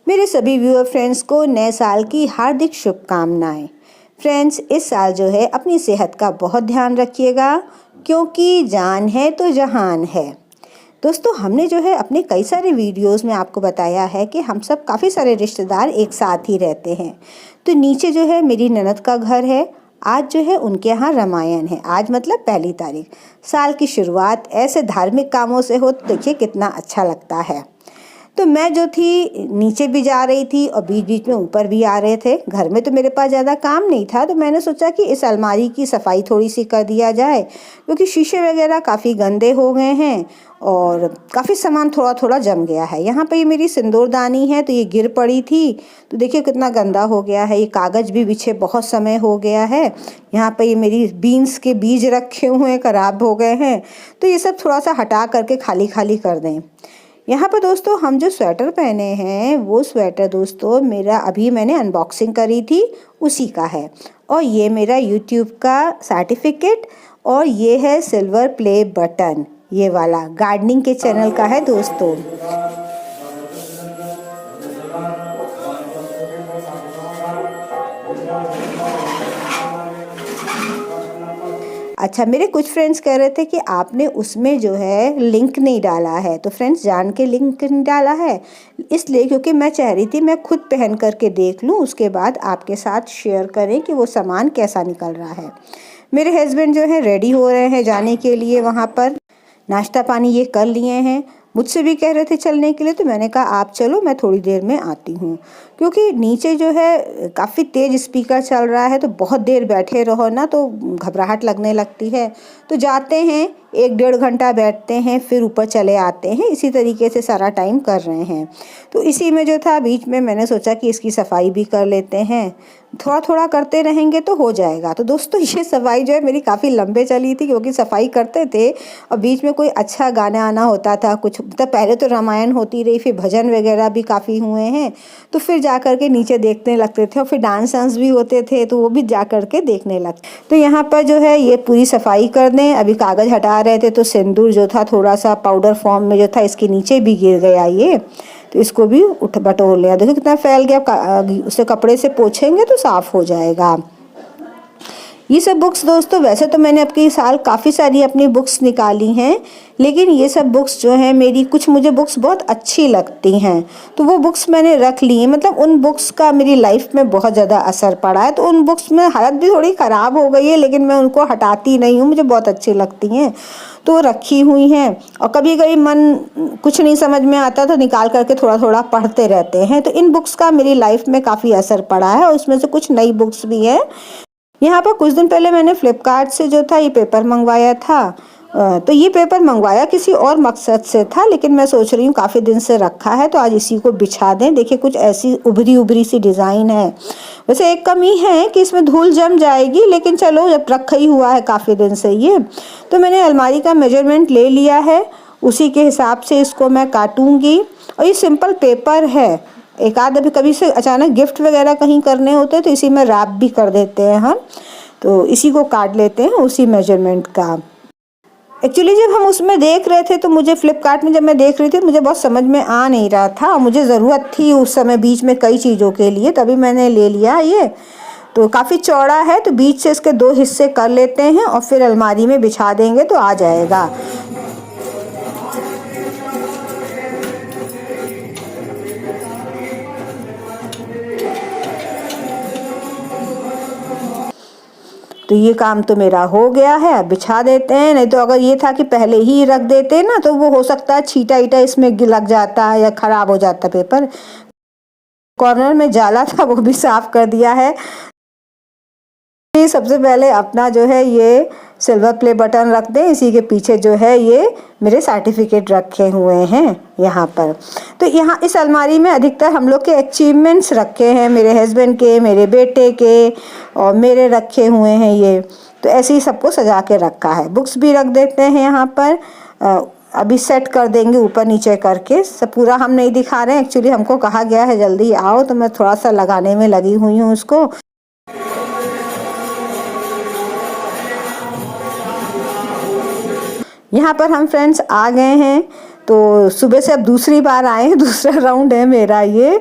मेरे सभी viewer friends को नए साल की हार्दिक शुभकामनाएं। फ्रेंड्स, इस साल जो है अपनी सेहत का बहुत ध्यान रखिएगा, क्योंकि जान है तो जहान है। दोस्तों, हमने जो है अपने कई सारे वीडियोस में आपको बताया है कि हम सब काफ़ी सारे रिश्तेदार एक साथ ही रहते हैं। तो नीचे जो है मेरी ननद का घर है। आज जो है उनके यहाँ रामायण है। आज मतलब 1 तारीख। साल की शुरुआत ऐसे धार्मिक कामों से हो तो देखिए कितना अच्छा लगता है। तो मैं जो थी नीचे भी जा रही थी और बीच बीच में ऊपर भी आ रहे थे। घर में तो मेरे पास ज़्यादा काम नहीं था, तो मैंने सोचा कि इस अलमारी की सफाई थोड़ी सी कर दिया जाए, क्योंकि शीशे वगैरह काफ़ी गंदे हो गए हैं और काफ़ी सामान थोड़ा थोड़ा जम गया है। यहाँ पे ये मेरी सिंदूरदानी है, तो ये गिर पड़ी थी, तो देखिए कितना गंदा हो गया है। ये कागज़ भी बिछे बहुत समय हो गया है। यहाँ पे ये मेरी बीन्स के बीज रखे हुए हैं, ख़राब हो गए हैं, तो ये सब थोड़ा सा हटा करके खाली खाली कर दें। यहाँ पर दोस्तों हम जो स्वेटर पहने हैं वो स्वेटर दोस्तों मेरा अभी मैंने अनबॉक्सिंग करी थी, उसी का है। और ये मेरा यूट्यूब का सर्टिफिकेट, और ये है सिल्वर प्ले बटन, ये वाला गार्डनिंग के चैनल का है दोस्तों। अच्छा, मेरे कुछ फ्रेंड्स कह रहे थे कि आपने उसमें जो है लिंक नहीं डाला है। तो फ्रेंड्स, जान के लिंक नहीं डाला है इसलिए क्योंकि मैं चाह रही थी मैं खुद पहन करके देख लूँ, उसके बाद आपके साथ शेयर करें कि वो सामान कैसा निकल रहा है। मेरे हस्बैंड जो है रेडी हो रहे हैं जाने के लिए वहाँ पर। नाश्ता पानी ये कर लिए हैं। मुझसे भी कह रहे थे चलने के लिए, तो मैंने कहा आप चलो, मैं थोड़ी देर में आती हूँ, क्योंकि नीचे जो है काफ़ी तेज़ स्पीकर चल रहा है, तो बहुत देर बैठे रहो ना तो घबराहट लगने लगती है। तो जाते हैं 1-1.5 घंटा बैठते हैं, फिर ऊपर चले आते हैं। इसी तरीके से सारा टाइम कर रहे हैं। तो इसी में जो था बीच में मैंने सोचा कि इसकी सफाई भी कर लेते हैं, थोड़ा थोड़ा करते रहेंगे तो हो जाएगा। तो दोस्तों, ये सफाई जो है मेरी काफ़ी लंबे चली थी, क्योंकि सफाई करते थे और बीच में कोई अच्छा गाना आना होता था कुछ। तो पहले तो रामायण होती रही, फिर भजन वगैरह भी काफ़ी हुए हैं, तो फिर जा कर के नीचे देखने लगते थे, और फिर डांस वांस भी होते थे, तो वो भी जा कर के देखने लगते। तो यहाँ पर जो है ये पूरी सफाई कर दें। अभी कागज़ हटा रहे थे तो सिंदूर जो था थोड़ा सा पाउडर फॉर्म में जो था इसके नीचे भी गिर गया ये, तो इसको भी उठ बटोर लिया। देखो कितना फैल गया। उसे कपड़े से पोंछेंगे तो साफ़ हो जाएगा। ये सब बुक्स दोस्तों, वैसे तो मैंने अब के साल काफ़ी सारी अपनी बुक्स निकाली हैं, लेकिन ये सब बुक्स जो हैं मेरी, कुछ मुझे बुक्स बहुत अच्छी लगती हैं, तो वो बुक्स मैंने रख ली हैं। मतलब उन बुक्स का मेरी लाइफ में बहुत ज़्यादा असर पड़ा है। तो उन बुक्स में हालत भी थोड़ी ख़राब हो गई है, लेकिन मैं उनको हटाती नहीं हूँ, मुझे बहुत अच्छी लगती हैं, तो रखी हुई हैं। और कभी कभी मन कुछ नहीं समझ में आता तो निकाल करके थोड़ा थोड़ा पढ़ते रहते हैं। तो इन बुक्स का मेरी लाइफ में काफ़ी असर पड़ा है, और उसमें से कुछ नई बुक्स भी हैं। यहाँ पर कुछ दिन पहले मैंने फ्लिपकार्ट से जो था ये पेपर मंगवाया था। तो ये पेपर मंगवाया किसी और मकसद से था, लेकिन मैं सोच रही हूँ काफ़ी दिन से रखा है तो आज इसी को बिछा दें। देखिए कुछ ऐसी उभरी उभरी सी डिज़ाइन है। वैसे एक कमी है कि इसमें धूल जम जाएगी, लेकिन चलो जब रखा ही हुआ है काफ़ी दिन से ये, तो मैंने अलमारी का मेजरमेंट ले लिया है, उसी के हिसाब से इसको मैं काटूँगी। और ये सिंपल पेपर है। एक आध अभी कभी से अचानक गिफ्ट वगैरह कहीं करने होते हैं तो इसी में रैप भी कर देते हैं हम, तो इसी को काट लेते हैं उसी मेजरमेंट का। एक्चुअली जब हम उसमें देख रहे थे तो मुझे फ्लिपकार्ट में जब मैं देख रही थी मुझे बहुत समझ में आ नहीं रहा था, मुझे ज़रूरत थी उस समय बीच में कई चीज़ों के लिए, तभी मैंने ले लिया ये। तो काफ़ी चौड़ा है, तो बीच से इसके 2 हिस्से कर लेते हैं और फिर अलमारी में बिछा देंगे तो आ जाएगा। तो ये काम तो मेरा हो गया है, अब बिछा देते हैं। नहीं तो अगर ये था कि पहले ही रख देते ना तो वो हो सकता है छींटा ईटा इसमें लग जाता या ख़राब हो जाता पेपर। कॉर्नर में जाला था वो भी साफ़ कर दिया है। सबसे पहले अपना जो है ये सिल्वर प्ले बटन रख दें, इसी के पीछे जो है ये मेरे सर्टिफिकेट रखे हुए हैं यहाँ पर। तो यहाँ इस अलमारी में अधिकतर हम लोग के अचीवमेंट्स रखे हैं, मेरे हस्बैंड के, मेरे बेटे के और मेरे रखे हुए हैं ये। तो ऐसे ही सबको सजा के रखा है। बुक्स भी रख देते हैं यहाँ पर। अभी सेट कर देंगे ऊपर नीचे करके। सब पूरा हम नहीं दिखा रहे हैं, एक्चुअली हमको कहा गया है जल्दी आओ, तो मैं थोड़ा सा लगाने में लगी हुई हूँ उसको। यहाँ पर हम फ्रेंड्स आ गए हैं। तो सुबह से अब दूसरी बार आए हैं, दूसरा राउंड है मेरा ये।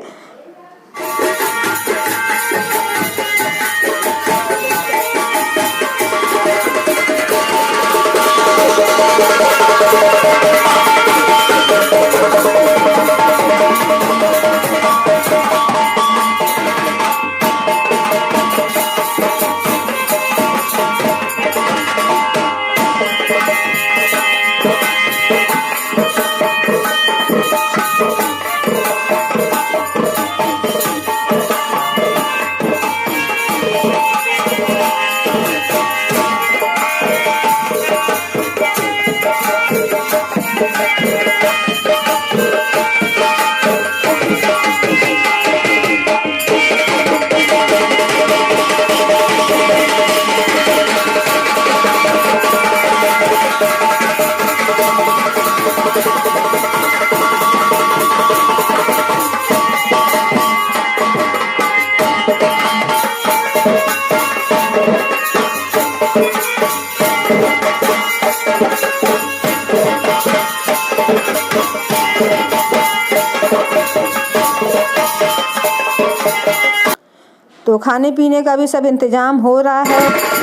तो खाने पीने का भी सब इंतज़ाम हो रहा है।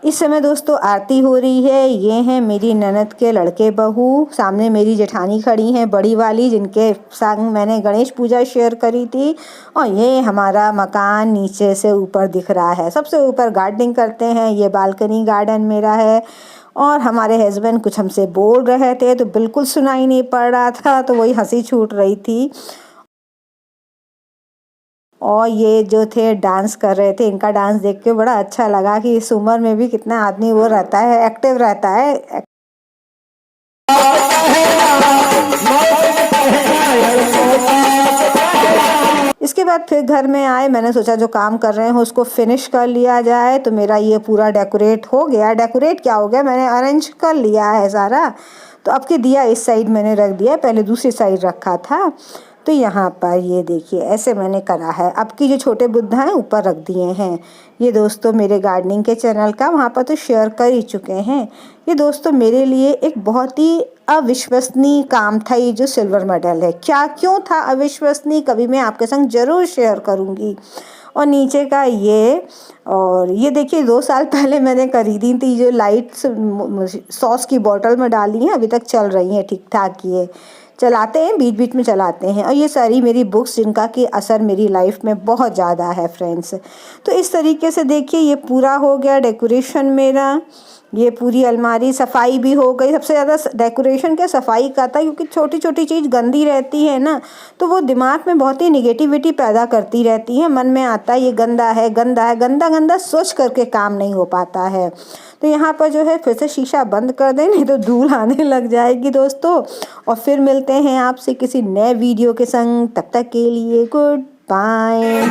इस समय दोस्तों आरती हो रही है। ये हैं मेरी ननद के लड़के बहू, सामने मेरी जेठानी खड़ी हैं बड़ी वाली, जिनके संग मैंने गणेश पूजा शेयर करी थी। और ये हमारा मकान नीचे से ऊपर दिख रहा है। सबसे ऊपर गार्डनिंग करते हैं, ये बालकनी गार्डन मेरा है। और हमारे हस्बैंड कुछ हमसे बोल रहे थे तो बिल्कुल सुनाई नहीं पड़ रहा था, तो वही हंसी छूट रही थी। और ये जो थे डांस कर रहे थे, इनका डांस देख के बड़ा अच्छा लगा कि इस उम्र में भी कितना आदमी वो रहता है, एक्टिव रहता है। इसके बाद फिर घर में आए, मैंने सोचा जो काम कर रहे हैं उसको फिनिश कर लिया जाए। तो मेरा ये पूरा डेकोरेट हो गया। डेकोरेट क्या हो गया, मैंने अरेंज कर लिया है सारा। तो अब के दिया इस साइड मैंने रख दिया, पहले दूसरी साइड रखा था। तो यहाँ पर ये देखिए ऐसे मैंने करा है। अब की जो छोटे बुद्धा हैं ऊपर रख दिए हैं। ये दोस्तों मेरे गार्डनिंग के चैनल का वहाँ पर तो शेयर कर ही चुके हैं। ये दोस्तों मेरे लिए एक बहुत ही अविश्वसनीय काम था ये जो सिल्वर मेडल है। क्या क्यों था अविश्वसनीय, कभी मैं आपके संग ज़रूर शेयर करूँगी। और नीचे का ये, और ये देखिए 2 साल पहले मैंने खरीदी थी जो लाइट सॉस की बोतल में डाली हैं, अभी तक चल रही हैं ठीक ठाक। ये चलाते हैं, बीच बीच में चलाते हैं। और ये सारी मेरी बुक्स जिनका कि असर मेरी लाइफ में बहुत ज़्यादा है फ्रेंड्स। तो इस तरीके से देखिए ये पूरा हो गया डेकोरेशन मेरा। ये पूरी अलमारी सफाई भी हो गई। सबसे ज़्यादा डेकोरेशन क्या सफाई का था, क्योंकि छोटी छोटी चीज़ गंदी रहती है ना, तो वो दिमाग में बहुत ही निगेटिविटी पैदा करती रहती है। मन में आता है ये गंदा है गंदा है, गंदा गंदा सोच करके काम नहीं हो पाता है। तो यहाँ पर जो है फिर से शीशा बंद कर दें, नहीं तो धूल आने लग जाएगी दोस्तों। और फिर मिलते हैं आपसे किसी नए वीडियो के संग। तब तक के लिए गुड बाय।